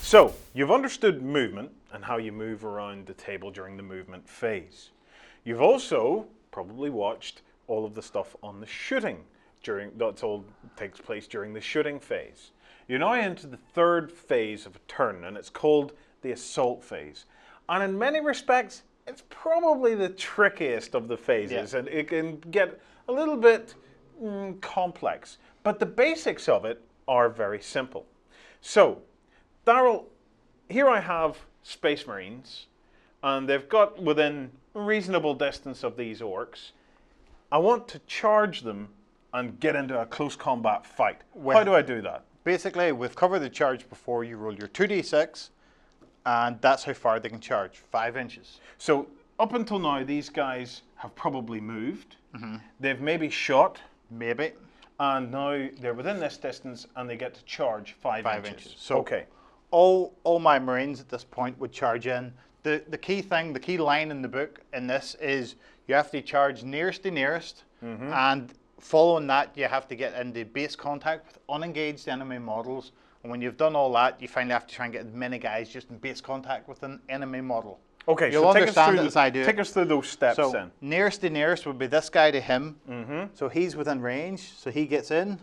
So, you've understood movement and how you move around the table during the movement phase. You've also probably watched all of the stuff on the shooting that all takes place during the shooting phase. You're now into the third phase of a turn, and it's called the assault phase. And in many respects, it's probably the trickiest of the phases, and it can get a little bit complex. But the basics of it are very simple. So, Darrell, here I have Space Marines, and they've got within reasonable distance of these orcs. I want to charge them and get into a close combat fight. How do I do that? Basically, we've covered the charge before. You roll your 2d6, and that's how far they can charge, 5 inches. So up until now, these guys have probably moved. They've maybe shot. Maybe. And now they're within this distance, and they get to charge 5 inches. So all my Marines at this point would charge in. The key thing, the key line in the book in this is you have to charge nearest to nearest, and following that, you have to get into base contact with unengaged enemy models. And when you've done all that, you finally have to try and get as many guys just in base contact with an enemy model. Okay, You'll so understand it as I do it. Take us through those steps then. Nearest to nearest would be this guy to him. So he's within range, so he gets in.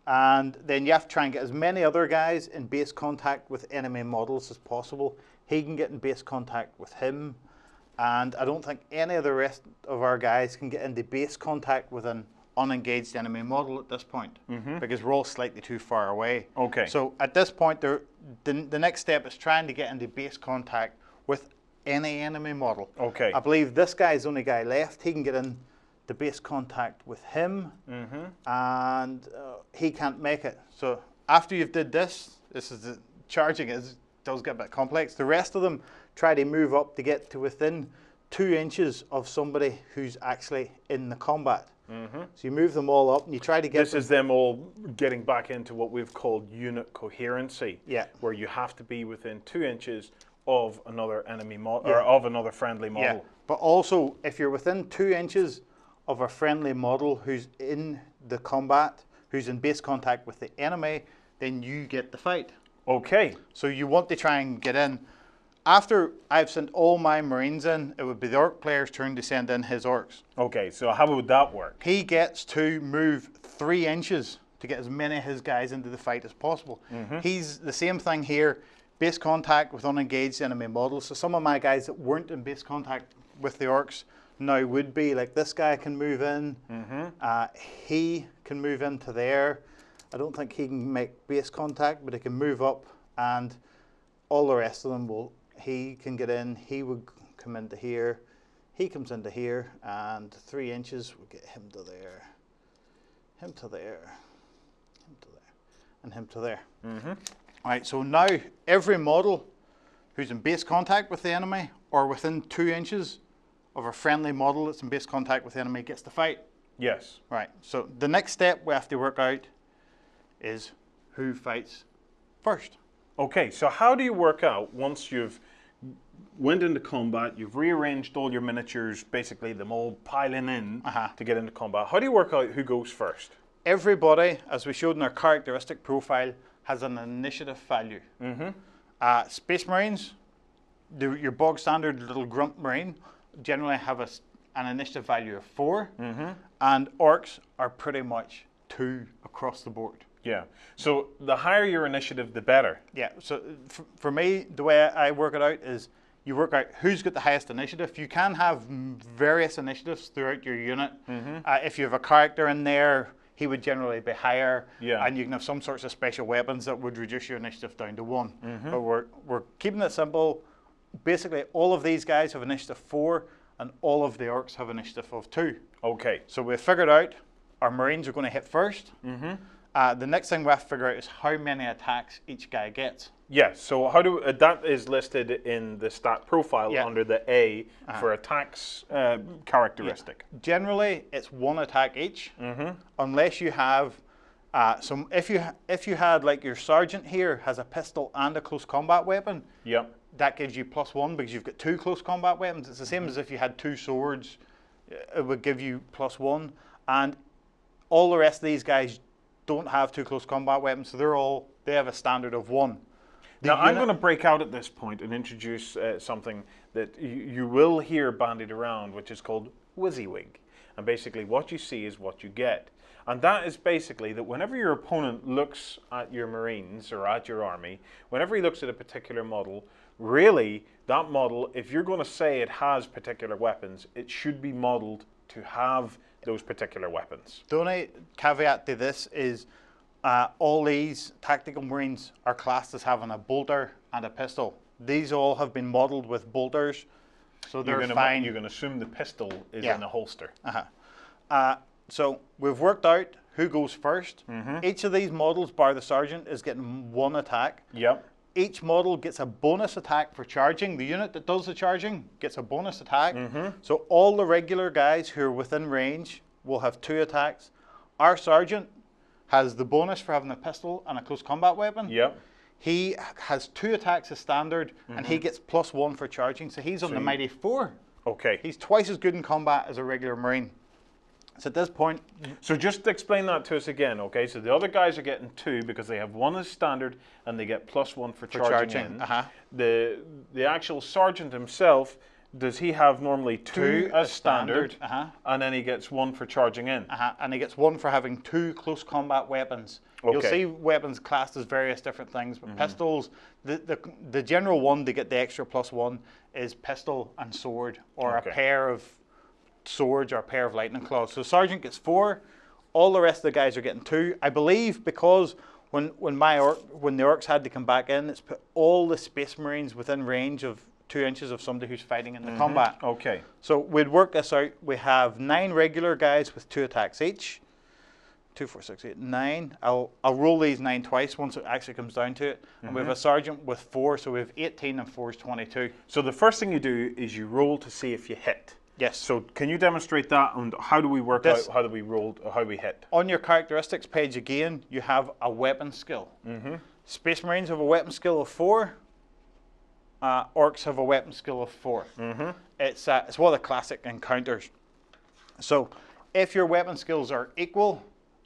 And then you have to try and get as many other guys in base contact with enemy models as possible. He can get in base contact with him. And I don't think any of the rest of our guys can get into base contact with an unengaged enemy model at this point, because we're all slightly too far away. Okay. So at this point, the next step is trying to get into base contact with any enemy model. Okay. I believe this guy is the only guy left. He can get in the base contact with him, and he can't make it. So after you've did this is the charging does get a bit complex. The rest of them try to move up to get to within 2 inches of somebody who's actually in the combat. So you move them all up and you try to get This is them all getting back into what we've called unit coherency, where you have to be within 2 inches of another enemy model, or of another friendly model. But also, if you're within 2 inches of a friendly model who's in the combat, who's in base contact with the enemy, then you get the fight. Okay. So you want to try and get in. After I've sent all my Marines in, it would be the Orc player's turn to send in his Orcs. Okay, so how would that work? He gets to move 3 inches to get as many of his guys into the fight as possible. He's the same thing here, base contact with unengaged enemy models. So some of my guys that weren't in base contact with the Orcs now would be, like this guy can move in, he can move into there. I don't think he can make base contact, but he can move up, and all the rest of them he can get in, he would come into here, he comes into here, and 3 inches would get him to there, him to there, him to there, and him to there. All right, so now every model who's in base contact with the enemy or within 2 inches of a friendly model that's in base contact with the enemy gets to fight. Yes. Right, so the next step we have to work out is who fights first. Okay, so how do you work out once you've went into combat, you've rearranged all your miniatures, basically them all piling in to get into combat. How do you work out who goes first? Everybody, as we showed in our characteristic profile, has an initiative value. Space Marines, your bog standard little grunt Marine, generally have an initiative value of 4, and Orcs are pretty much 2 across the board. Yeah. So the higher your initiative, the better. Yeah. So for me, the way I work it out is you work out who's got the highest initiative. You can have various initiatives throughout your unit. If you have a character in there, he would generally be higher. And you can have some sorts of special weapons that would reduce your initiative down to 1. But we're keeping it simple. Basically, all of these guys have initiative 4, and all of the Orcs have initiative of 2. Okay. So we've figured out our Marines are going to hit first. The next thing we have to figure out is how many attacks each guy gets. Yes, so how do that is listed in the stat profile under the A for attacks characteristic. Generally, it's 1 attack each, unless you have if you had, like, your sergeant here has a pistol and a close combat weapon. That gives you +1 because you've got 2 close combat weapons. It's the same as if you had 2 swords. It would give you +1, and all the rest of these guys don't have 2 close combat weapons, so they have a standard of 1. Now, I'm going to break out at this point and introduce something that you will hear bandied around, which is called WYSIWYG. And basically, what you see is what you get. And that is basically that whenever your opponent looks at your Marines or at your army, whenever he looks at a particular model, really, that model, if you're going to say it has particular weapons, it should be modeled to have those particular weapons. The only caveat to this is all these tactical Marines are classed as having a bolter and a pistol. These all have been modeled with bolters, so they're fine. You're going to assume the pistol is in a holster. So we've worked out who goes first. Each of these models, bar the sergeant, is getting one attack. Yep. Each model gets a bonus attack for charging. The unit that does the charging gets a bonus attack. So all the regular guys who are within range will have 2 attacks. Our sergeant has the bonus for having a pistol and a close combat weapon. Yep. He has 2 attacks as standard, and he gets +1 for charging. So he's on the mighty 4. Okay. He's twice as good in combat as a regular Marine. So at this point... So just explain that to us again, okay? So the other guys are getting 2 because they have 1 as standard and they get +1 for charging in. The actual sergeant himself, does he have normally 2 as standard and then he gets 1 for charging in? And he gets 1 for having 2 close combat weapons. Okay. You'll see weapons classed as various different things, but pistols, the general one to get the extra +1 is pistol and sword, or a pair of swords or a pair of lightning claws. So sergeant gets 4, all the rest of the guys are getting 2. I believe because when the orcs had to come back in, it's put all the Space Marines within range of 2 inches of somebody who's fighting in the combat. Okay. So we'd work this out. We have 9 regular guys with 2 attacks each. 2, 4, 6, 8, 9. I'll roll these 9 twice once it actually comes down to it. And we have a sergeant with 4, so we have 18 and 4 is 22. So the first thing you do is you roll to see if you hit. Yes. So can you demonstrate that, and how do we work out how we hit? On your characteristics page again, you have a weapon skill. Space Marines have a weapon skill of 4. Orcs have a weapon skill of 4. It's one of the classic encounters. So if your weapon skills are equal,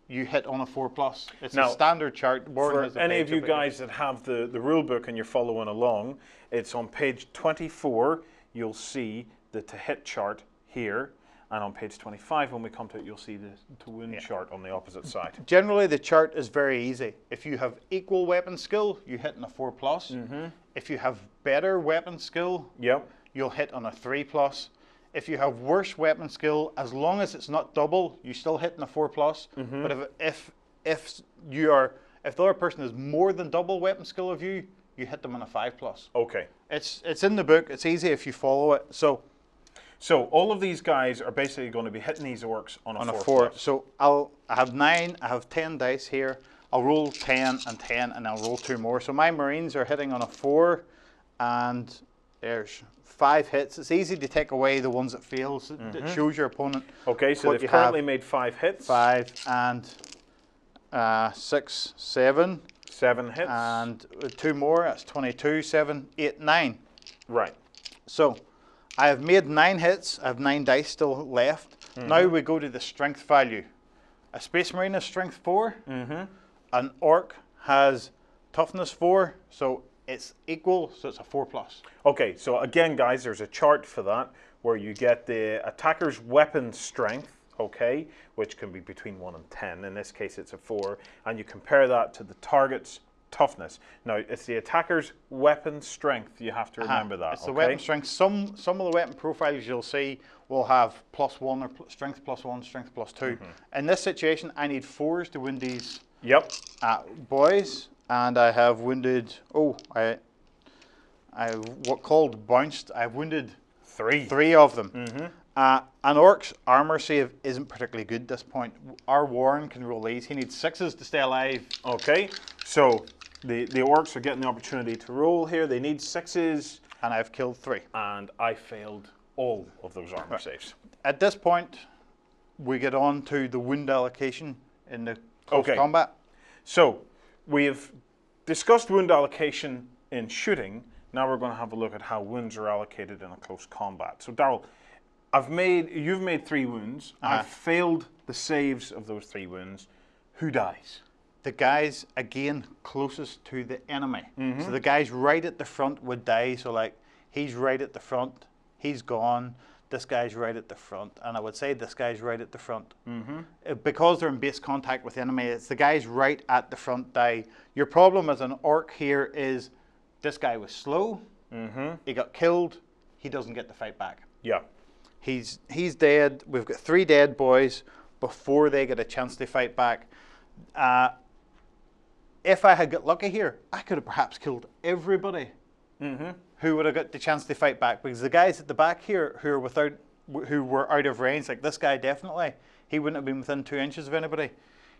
you hit on a 4+. It's a standard chart. For any of you guys that have the rule book and you're following along, it's on page 24. You'll see the to hit chart here, and on page 25 when we come to it, you'll see the to win chart on the opposite side. Generally, the chart is very easy. If you have equal weapon skill, you hit on a 4+. If you have better weapon skill, you'll hit on a 3+. If you have worse weapon skill, as long as it's not double, you still hit on a 4+. But if the other person is more than double weapon skill of you hit them on a 5+. Okay. It's in the book. It's easy if you follow it. So all of these guys are basically going to be hitting these orcs on a 4+. So I have 9. I have 10 dice here. I'll roll 10 and 10, and I'll roll 2 more. So my Marines are hitting on a 4, and there's 5 hits. It's easy to take away the ones that fail. So it shows your opponent. Okay, so they've currently made 5 hits. 5 and 6, 7. 7 hits. And 2 more. That's 22, 7, 8, 9. Right. So I have made 9 hits. I have 9 dice still left. Now we go to the strength value. A Space Marine has strength 4. An Orc has toughness 4. So it's equal, so it's a 4+. Okay, so again, guys, there's a chart for that where you get the attacker's weapon strength, okay, which can be between 1 and 10. In this case, it's a 4. And you compare that to the target's toughness. Now, it's the attacker's weapon strength. You have to remember that. It's the weapon strength. Some of the weapon profiles you'll see will have +1 or strength +1, strength +2. In this situation, I need 4s to win these boys. And I have wounded, I what called bounced. I've wounded 3 of them. An Orc's armor save isn't particularly good at this point. Our Warren can roll these. He needs 6s to stay alive. Okay, so the Orcs are getting the opportunity to roll here. They need 6s. And I've killed 3. And I failed all of those armor saves. At this point, we get on to the wound allocation in the close combat. So we've discussed wound allocation in shooting. Now we're going to have a look at how wounds are allocated in a close combat. So Darrell, you've made 3 wounds. I've failed the saves of those 3 wounds. Who dies? the guys, again, closest to the enemy. So the guys right at the front would die. So like, he's right at the front, he's gone. This guy's right at the front, and I would say this guy's right at the front. Because they're in base contact with the enemy, it's the guys right at the front die. Your problem as an orc here is this guy was slow, he got killed, he doesn't get the fight back. Yeah. He's dead. We've got 3 dead boys before they get a chance to fight back. If I had got lucky here, I could have perhaps killed everybody who would have got the chance to fight back, because the guys at the back here who were out of range, like this guy definitely, he wouldn't have been within 2 inches of anybody.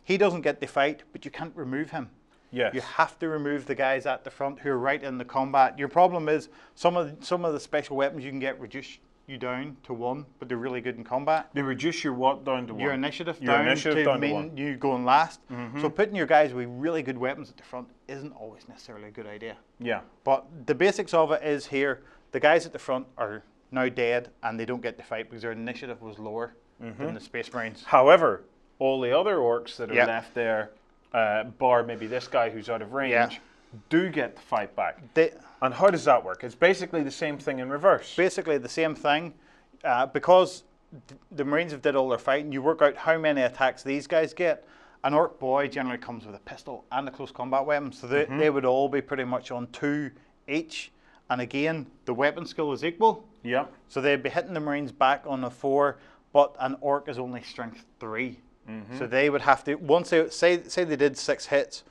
He doesn't get the fight, but you can't remove him. Yes. You have to remove the guys at the front who are right in the combat. Your problem is some of the special weapons you can get reduce you down to 1, but they're really good in combat. They reduce your what down to 1? Your initiative down to mean you going last. So putting your guys with really good weapons at the front isn't always necessarily a good idea. Yeah. But the basics of it is here, the guys at the front are now dead and they don't get to fight because their initiative was lower than the Space Marines. However, all the other orcs that are left there, bar maybe this guy who's out of range, do get the fight back. And how does that work? It's basically the same thing in reverse. Basically the same thing. Because the Marines have did all their fighting, you work out how many attacks these guys get. An orc boy generally comes with a pistol and a close combat weapon, so they would all be pretty much on 2 each. And again, the weapon skill is equal. Yeah. So they'd be hitting the Marines back on a 4, but an orc is only strength 3. So they would have to, once they say they did 6 hits,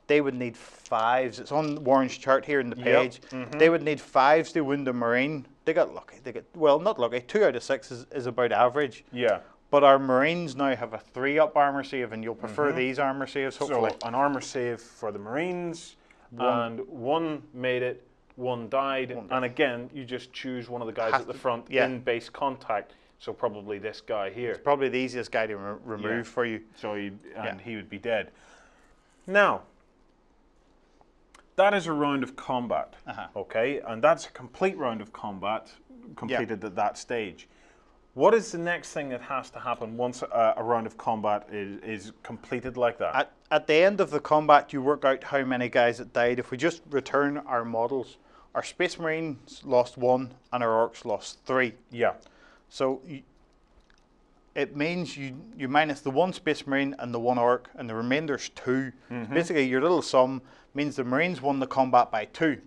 they would need 5s. It's on Warren's chart here in the page. They would need 5s to wound a Marine. They got lucky. They got, well, not lucky. 2 out of 6 is about average. Yeah. But our Marines now have a 3-up armor save, and you'll prefer these armor saves, hopefully. So an armor save for the Marines, and 1 made it, 1 died. And again, you just choose one of the guys at the front in base contact. So probably this guy here. It's probably the easiest guy to remove for you. So he would be dead. Now, that is a round of combat, okay? And that's a complete round of combat completed at that stage. What is the next thing that has to happen once a round of combat is completed like that? At the end of the combat, you work out how many guys that died. If we just return our models, our Space Marines lost 1 and our Orcs lost 3. Yeah. So it means you minus the 1 Space Marine and the 1 Orc, and the remainder's 2. Basically, your little sum means the Marines won the combat by 2.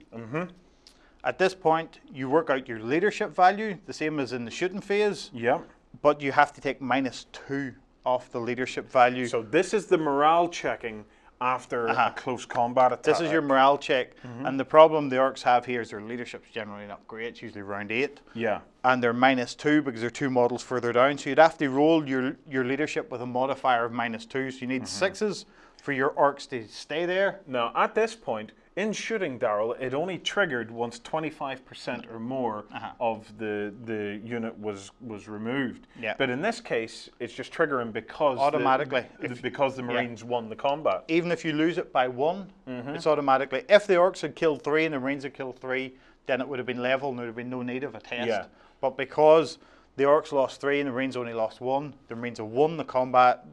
At this point, you work out your leadership value, the same as in the shooting phase. Yeah. But you have to take -2 off the leadership value. So this is the morale checking after a close combat attack. This is your morale check. And the problem the Orcs have here is their leadership's generally not great. It's usually around 8. Yeah. And they're -2 because they're 2 models further down. So you'd have to roll your leadership with a modifier of -2. So you need 6s for your Orcs to stay there. Now, at this point, in shooting, Darrell, it only triggered once 25% or more of the unit was removed. Yeah. But in this case, it's just triggering because automatically because the Marines won the combat. Even if you lose it by 1, it's automatically. If the Orcs had killed 3 and the Marines had killed 3, then it would have been level and there would have been no need of a test. Yeah. But because the Orcs lost 3 and the Marines only lost 1, the Marines have won the combat,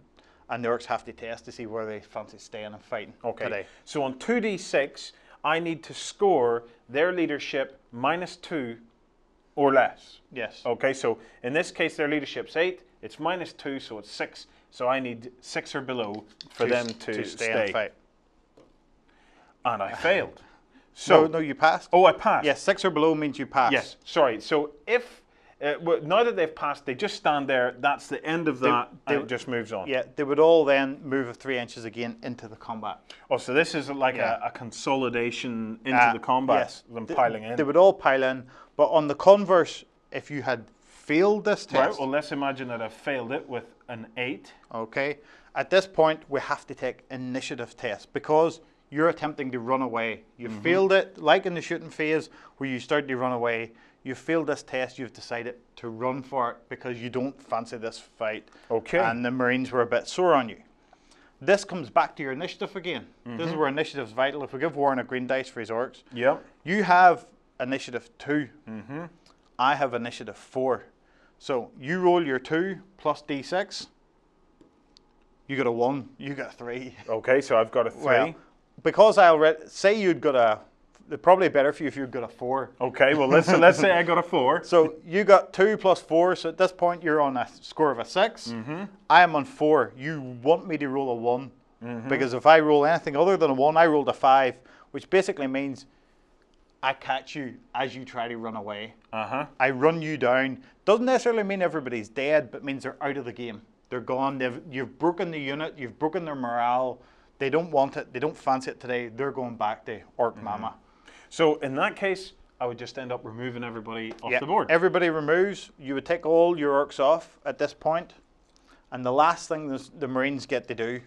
and the Orcs have to test to see where they fancy staying and fighting today. So on 2d6, I need to score their leadership -2 or less. Yes. Okay, so in this case, their leadership's 8. It's -2, so it's 6. So I need 6 or below for them to stay. And fight. And I failed. So no, you passed. Oh, I passed. Yes, 6 or below means you passed. Yes, sorry. So if now that they've passed, they just stand there. That's the end of that, and it just moves on. Yeah, they would all then move 3 inches again into the combat. Oh, so this is like a consolidation into the combat, yes. them piling in. They would all pile in, but on the converse, if you had failed this test... Right, well, let's imagine that I've failed it with an 8. Okay, at this point, we have to take initiative tests, because you're attempting to run away. You failed it, like in the shooting phase, where you start to run away. You failed this test, you've decided to run for it because you don't fancy this fight. Okay. And the Marines were a bit sore on you. This comes back to your initiative again. This is where initiative's vital. If we give Warren a green dice for his Orcs, you have initiative 2. I have initiative 4. So you roll your 2 plus d6. You got a 1, you got a 3. Okay, so I've got a 3. Well, because I already, say you'd got a, probably better for you if you'd got a 4. Okay, well let's say I got a 4. So you got 2 plus 4, so at this point you're on a score of a 6. I am on 4. You want me to roll a 1. Because if I roll anything other than a 1, I rolled a 5, which basically means I catch you as you try to run away. I run you down. Doesn't necessarily mean everybody's dead, but means they're out of the game. They're gone. You've broken the unit. You've broken their morale. They don't want it. They don't fancy it today. They're going back to Orc Mama. So in that case, I would just end up removing everybody off the board. Everybody removes. You would take all your orcs off at this point. And the last thing the Marines get to do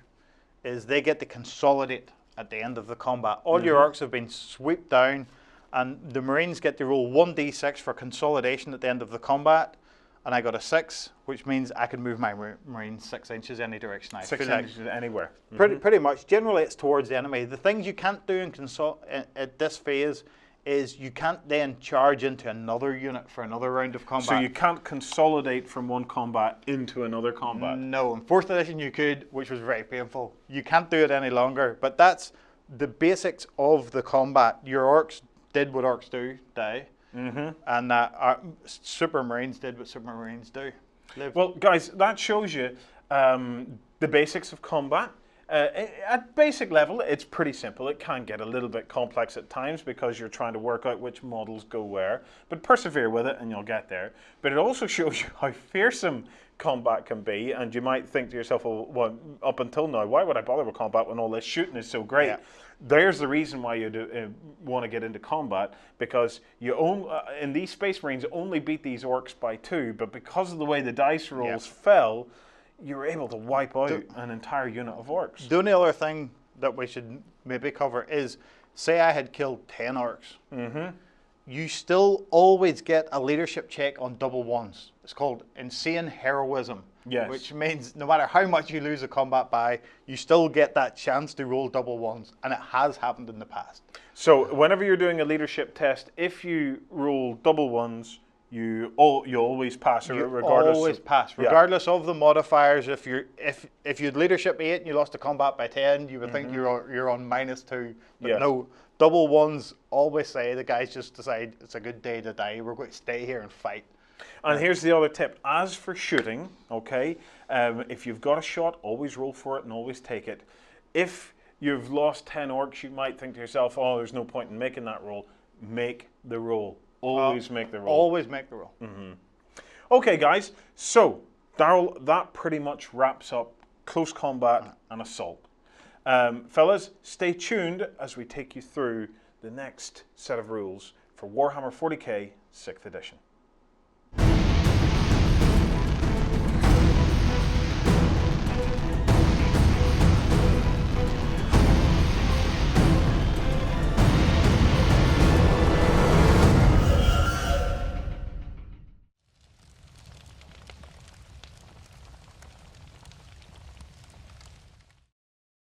is they get to consolidate at the end of the combat. All your orcs have been swept down, and the Marines get to roll 1d6 for consolidation at the end of the combat. And I got a 6, which means I can move my Marines 6 inches any direction I feel 6 inches anywhere. Pretty much. Generally, it's towards the enemy. The things you can't do at this phase is you can't then charge into another unit for another round of combat. So you can't consolidate from one combat into another combat? No. In 4th edition you could, which was very painful. You can't do it any longer. But that's the basics of the combat. Your orcs did what orcs do, die. And our Super Marines did what Super Marines do. Live. Well, guys, that shows you the basics of combat. At basic level, it's pretty simple. It can get a little bit complex at times because you're trying to work out which models go where, but persevere with it and you'll get there. But it also shows you how fearsome combat can be, and you might think to yourself, well, up until now, why would I bother with combat when all this shooting is so great? Yeah. There's the reason why you want to get into combat, because you in these Space Marines only beat these orcs by 2, but because of the way the dice rolls fell, you were able to wipe out an entire unit of orcs. The only other thing that we should maybe cover is, say I had killed 10 orcs. You still always get a leadership check on double 1s. It's called insane heroism. Yes. Which means no matter how much you lose a combat by, you still get that chance to roll double 1s, and it has happened in the past. So whenever you're doing a leadership test, if you roll double 1s, you always pass, regardless. Always pass, regardless of the modifiers. If you'd leadership 8 and you lost a combat by 10, you would think you're on -2. But no, double 1s always say the guys just decide it's a good day to die. We're going to stay here and fight. And here's the other tip. As for shooting, okay, if you've got a shot, always roll for it and always take it. If you've lost 10 orcs, you might think to yourself, oh, there's no point in making that roll. Make the roll. Always make the roll. Always make the roll. Okay, guys. So, Darrell, that pretty much wraps up close combat and assault. Fellas, stay tuned as we take you through the next set of rules for Warhammer 40k 6th edition.